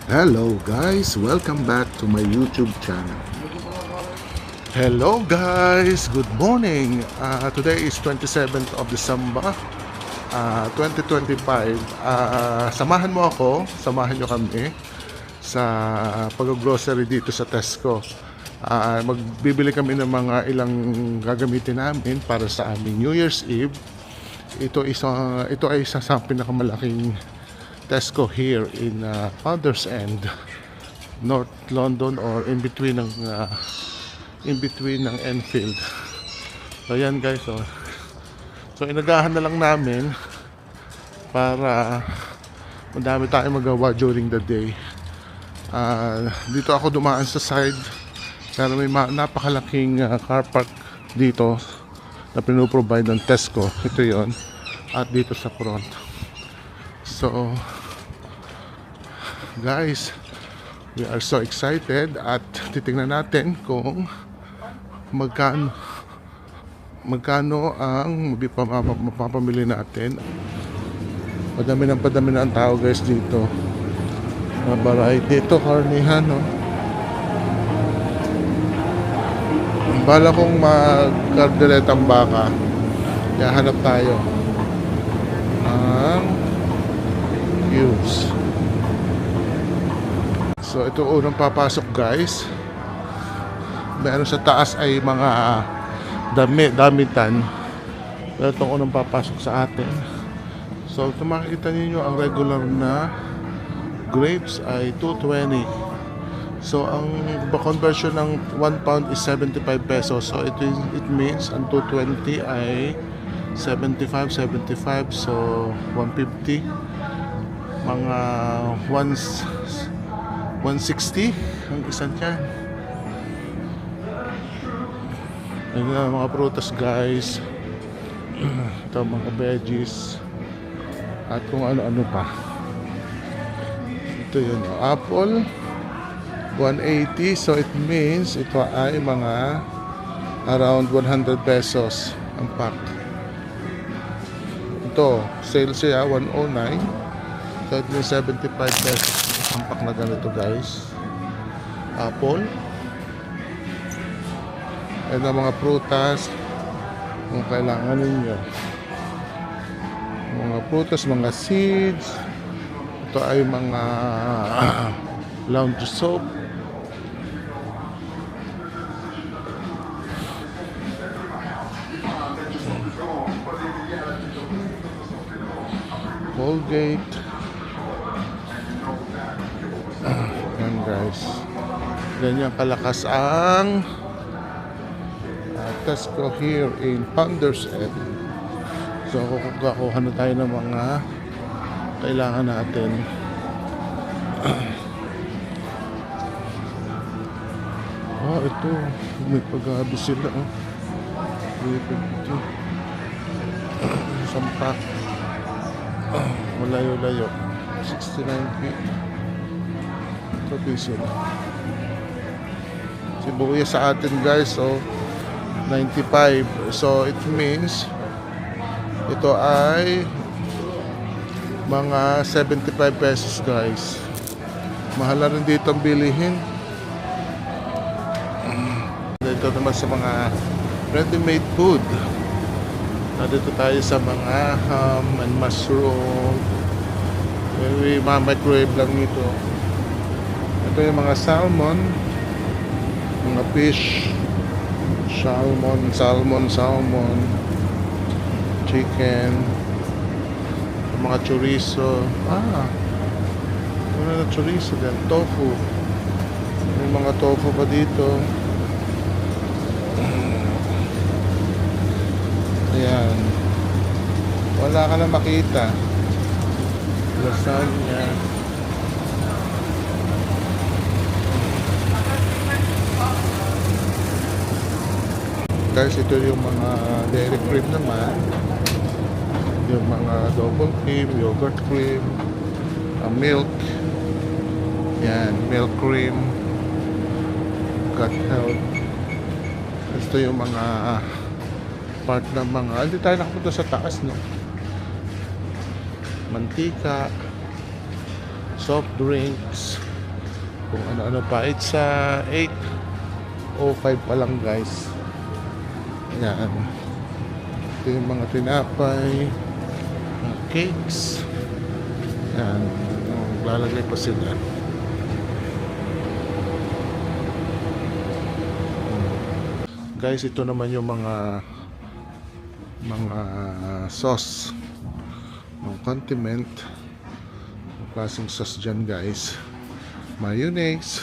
Hello guys, welcome back to my YouTube channel. Hello guys, good morning. Today is 27th of December 2025. Samahan mo ako, samahan nyo kami sa pag-grocery dito sa Tesco. Magbibili kami ng mga ilang gagamitin namin para sa aming New Year's Eve. Ito ay isa sa pinakamalaking Tesco here in Founders End, North London, or in between ng Enfield. So yan guys, so inagahan na lang namin para madami tayong magawa during the day. Dito ako dumaan sa side pero may napakalaking car park dito na pinoprovide ng Tesco. Ito yon, at dito sa front. So guys, we are so excited at titingnan natin kung magkano ang mapapamili natin. Padami na ang tao guys dito. Mabaray dito, karnihan, no? Bala kong mag-kardeletang baka, hanap tayo ang views. So ito unang papasok guys. Meron sa taas ay mga damitan. Pero itong unang papasok sa atin. So ito makikita ninyo, ang regular na grapes ay 220. So ang conversion ng 1 pound is 75 pesos. So it means ang 220 ay 75. So 150, mga 160 ang isang yan. Ayun na mga prutas guys. Ito mga veggies at kung ano-ano pa. Ito yun, apple 180. So it means ito ay mga around 100 pesos ang pack. Ito sale siya 109. So it means 75 pesos ang pack na ganito guys. Apple. Ayan ang mga prutas kung kailangan ninyo. Mga prutas, mga seeds. Ito ay mga laundry soap. Colgate. Yan guys, ganyan kalakas ang Tesco here in Founders End. So kukuha na tayo ng mga kailangan natin. Ito may paggabi sila, sampak, malayo-layo, 69 feet. Ito piso na. Sibuyas sa atin guys, so 95. So it means ito ay mga 75 pesos guys. Mahal na rin dito ang bilihin. Dito naman sa mga ready-made food. Dito tayo sa mga ham and mushroom. May microwave lang ito. Ito yung mga salmon, mga fish, salmon, chicken, mga chorizo. Ano na chorizo din, tofu. May mga tofu pa dito. Ayan. Wala ka na makita. Lasagna. Guys, ito yung mga dairy cream naman. Yung mga double cream, yogurt cream, milk. Yan, milk cream. Gut health. Ito yung mga part ng mga, hindi tayo nakapunta sa taas, no? Mantika, soft drinks, kung ano-ano pa. It's 8:05 pa lang guys. Yan. Ito yung mga tinapay, mga cakes. Yan. Lalagay pa sila. Guys, ito naman yung mga sauce, mga condiment, ang klaseng sauce dyan guys. Mayonnaise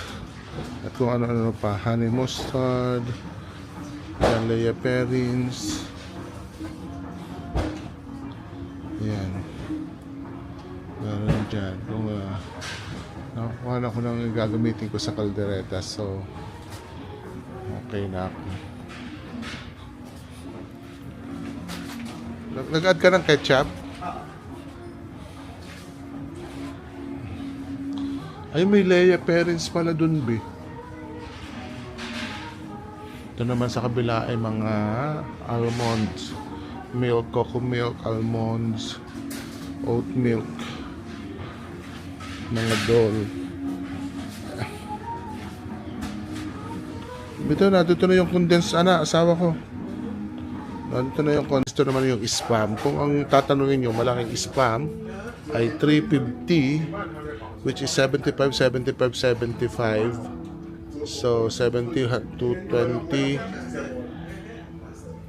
at kung ano-ano pa, honey mustard, yan, Lea Perrins, yan, meron dyan. Kung nakukuha na ko nang gagamitin ko sa kaldereta, so okay na ako. Nag-add ka ng ketchup? Ay, may Lea Perrins pala dun, be. Ito naman sa kabila ay mga almonds, milk, cocoa milk, almonds, oat milk, mga dole. Ito na yung condensed, asawa ko. Ito na yung condensed, ito naman yung spam. Kung ang tatanungin nyo, malaking spam ay 350, which is 75. So, 70 to 20.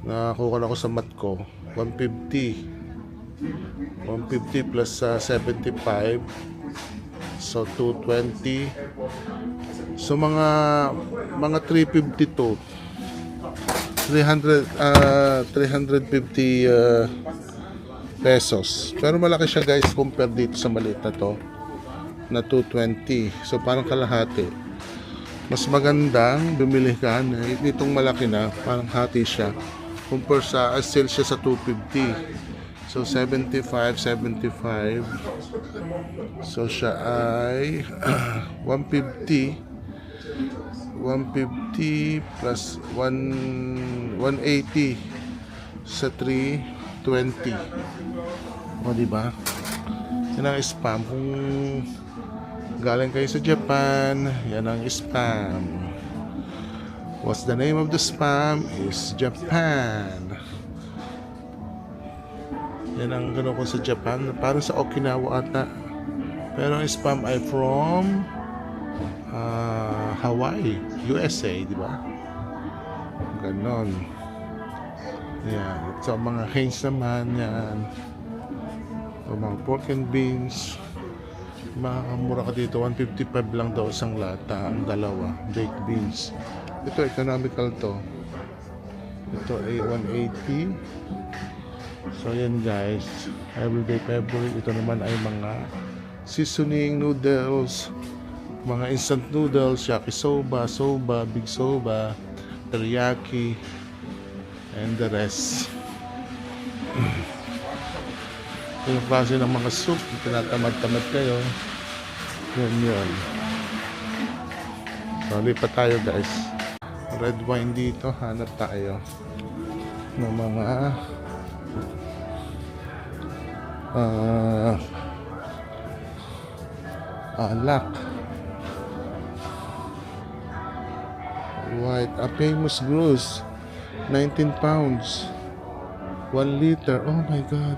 Nakakuha na ako sa mat ko. 150. 150 plus 75. So, 220. So, mga 350 to 350 pesos. Pero malaki siya guys compare dito sa maliit na to na 220. So parang kalahati. Mas magandang bumili ka nitong malaki na, parang hati siya compare sa sale siya sa 250. So 75. So siya ay 150 plus 180 sa 320. O diba? Yan ang spam. Kung galing kayo sa Japan, yan ang spam. What's the name of the spam? Is Japan. Yan ang gano'n ko sa Japan. Parang sa Okinawa ata. Pero ang spam ay from Hawaii, USA, di ba? Ganon. Yan. So, mga Hanes naman, yan. O, mga pork and beans. Makakamura ka dito. 155 lang daw isang lata. Ang dalawa. Baked beans. Ito, economical to. Ito ay 180. So, yan guys. Everyday favorite. Ito naman ay mga seasoning noodles. Mga instant noodles, yakisoba, soba, big soba, teriyaki, and the rest. Ito yung klase ng mga soup, tinatamad-tamad kayo. Yun. So, lipat tayo guys. Red wine dito, hanap tayo ng mga alak. White, a famous Gruz, 19 pounds, 1 liter. Oh my God.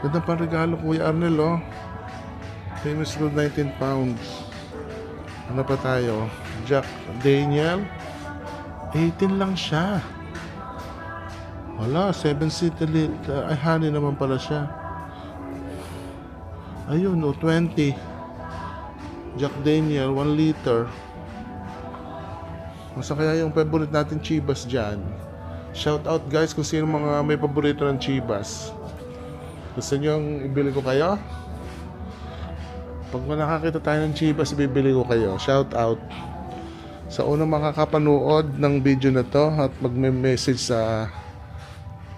Ganda pa regalo, Kuya Arnel, oh. Famous Gruz, 19 pounds. Ano pa tayo? Jack Daniel, 18 lang siya. Wala, 7 centiliter. Ay, honey naman pala siya. Ayun, oh, 20. Jack Daniel, 1 liter. Masa kaya yung favorite natin Chivas dyan. Shout out guys kung sino mga may paborito ng Chivas. Gusto nyo ibili ko kayo? Pag nakakita tayo ng Chivas, ibibili ko kayo. Shout out. Sa unang makakapanood ng video na to at magme-message sa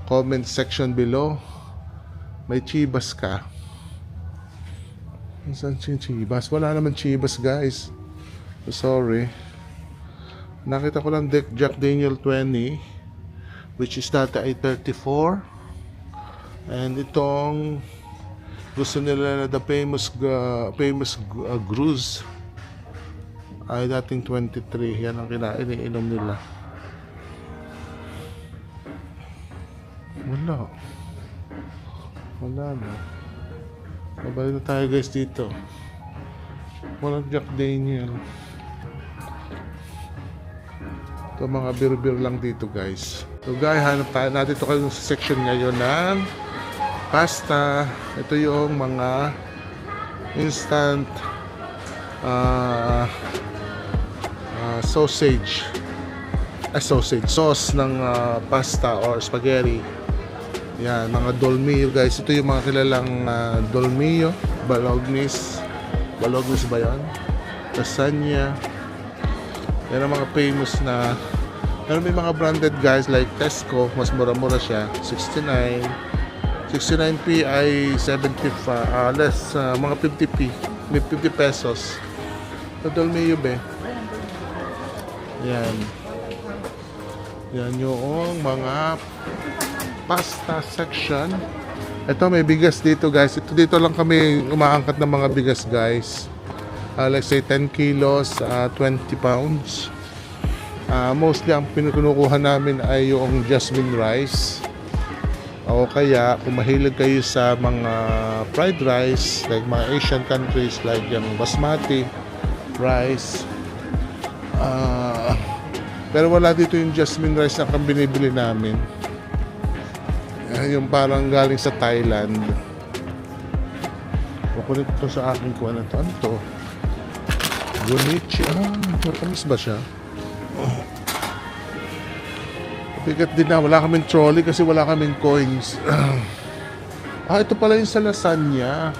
comment section below, may Chivas ka. Saan Chivas? Wala naman Chivas guys. Sorry. Nakita ko lang Jack Daniel 20, which is dati ay 34. And itong gusto nila na the famous Gruz. ay dating 23. Yan ang iniinom nila. Wala na. Mabalik na tayo guys dito. Walang Jack Daniel. Ito mga beer lang dito guys. So guys, hanap tayo natin ito kayo sa section ngayon ng pasta. Ito yung mga instant sausage sauce ng pasta or spaghetti. Yan, mga dolmio guys. Ito yung mga kilalang dolmio, bolognese ba yan? Lasagna. Yan ang mga famous na. Pero may mga branded guys like Tesco, mas mura-mura siya, 69. 69p ay 75 less, mga 50p, may 50 pesos. Dolmio be. Yan yung mga pasta section. Ito may bigas dito guys. Dito lang kami umaangkat ng mga bigas guys. Let's say 10 kilos, 20 pounds. Mostly ang pinukuha namin ay yung jasmine rice. O kaya kung mahilig kayo sa mga fried rice like mga Asian countries like yung basmati rice. Pero wala dito yung jasmine rice na binibili namin. Yung parang galing sa Thailand. Kukulit ito sa akin kung ano to. Ano to? Gonichi. Matamis ba siya? Bigat din na. Wala kaming trolley kasi wala kaming coins. Ito pala yung sa lasagna.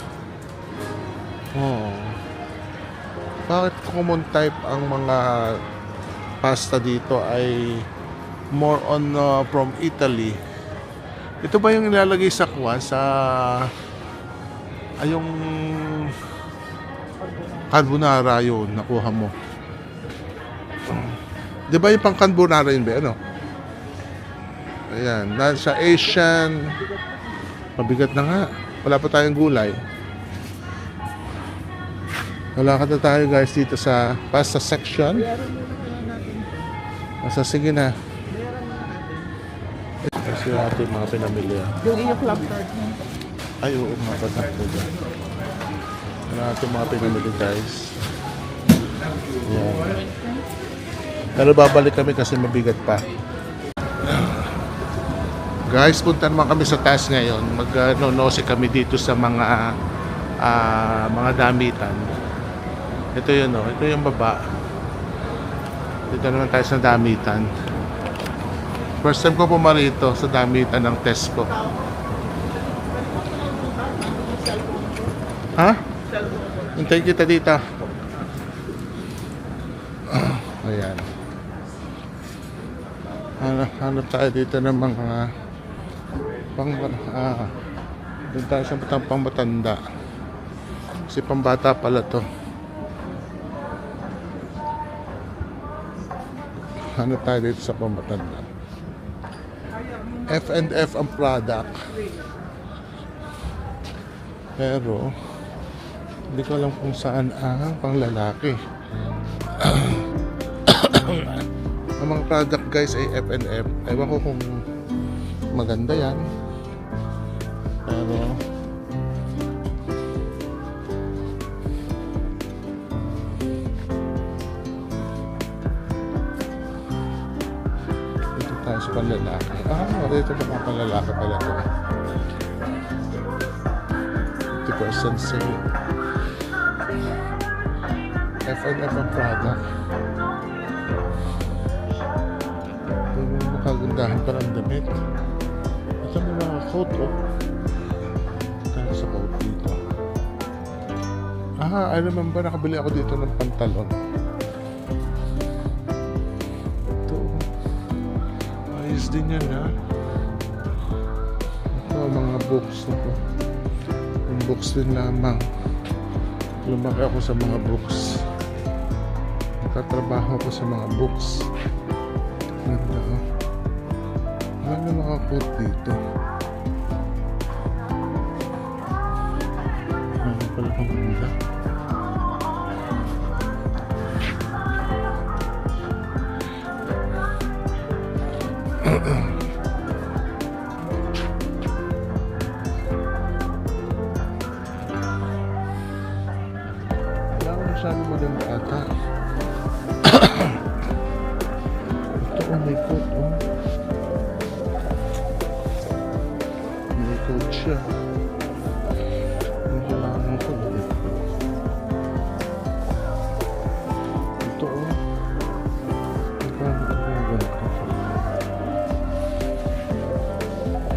Bakit common type ang mga pasta dito ay more on from Italy? Ito ba yung nilalagay sa kuwan sa yung carbonara yun nakuha mo? Di ba yung pang carbonara yun ba? Ano? Ayan, nasa Asian. Mabigat na nga. Wala pa tayong gulay. Wala ka na tayo guys dito sa pasta section. Sige na. Kasi natin mga pinamili. Yung club card mo. Ay, oo mga patak ko dyan. Natin mga pinamili guys. Yan. Pero babalik kami kasi mabigat pa. Guys, punta naman kami sa taas ngayon. Mag-nose kami dito sa mga damitan. Ito yun o. Ito yung baba. Dito naman tayo sa damitan. First time ko pumarito sa damitan ng Tesco. Ha? Hintayin kita dito. Ayan. Hanap tayo dito ng mga doon tayo sa pangmatanda. Kasi pambata pala to. Hanap tayo dito sa pangmatanda. F&F ang product. Pero hindi ko alam kung saan ang panglalaki. Ang mga product guys ay F&F. Ewan ko kung maganda yan. Pero dito tayo sa panlalaki. Dito pa mga panlalaki pala ito. 50% sale. F&F ang product. Makagandahan pa ng damit. Ito may mga coat tayo sa coat dito. I remember nakabili ako dito ng pantalon. Ito ayos din yan ha. Ito mga books na po. Yung books din lamang. Lumaki ako sa mga books. Nagtatrabaho ako sa mga books. Ano mga coat dito? Ano pala pang ganda? masyado maganda ata. Ito, oh, may coat, oh. May coat siya. Hindi kailangan ko. Ito, oh. Magkano ito yung ganito?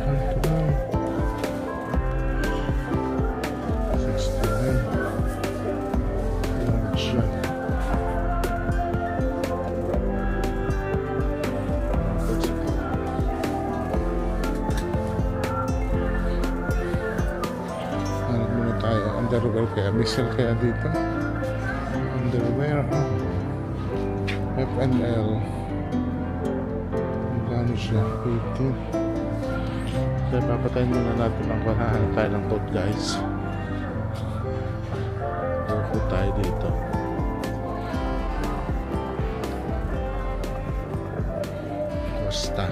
Ito lang. 69. Large siya. Hanap muna tayo. Underwear kaya. May sale kaya dito? Underwear. F&L. Magkano siya? 18. Kaya papatayin muna natin ang kanahan tayo ng coat, guys. Go tayo dito. Costa.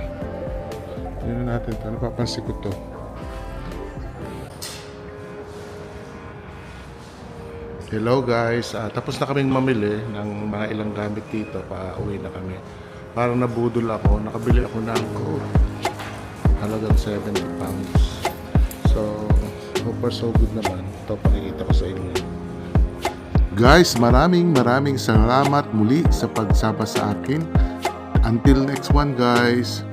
Tignan natin ito. Napapansin ko to. Hello guys, tapos na kaming mamili ng mga ilang gamit dito, pa-uwi na kami. Parang nabudol ako, nakabili ako ng coat. Halagang 70 pounds. So far so good naman. Ito pakikita ko sa inyo. Guys, maraming salamat muli sa pagsama sa akin. Until next one guys.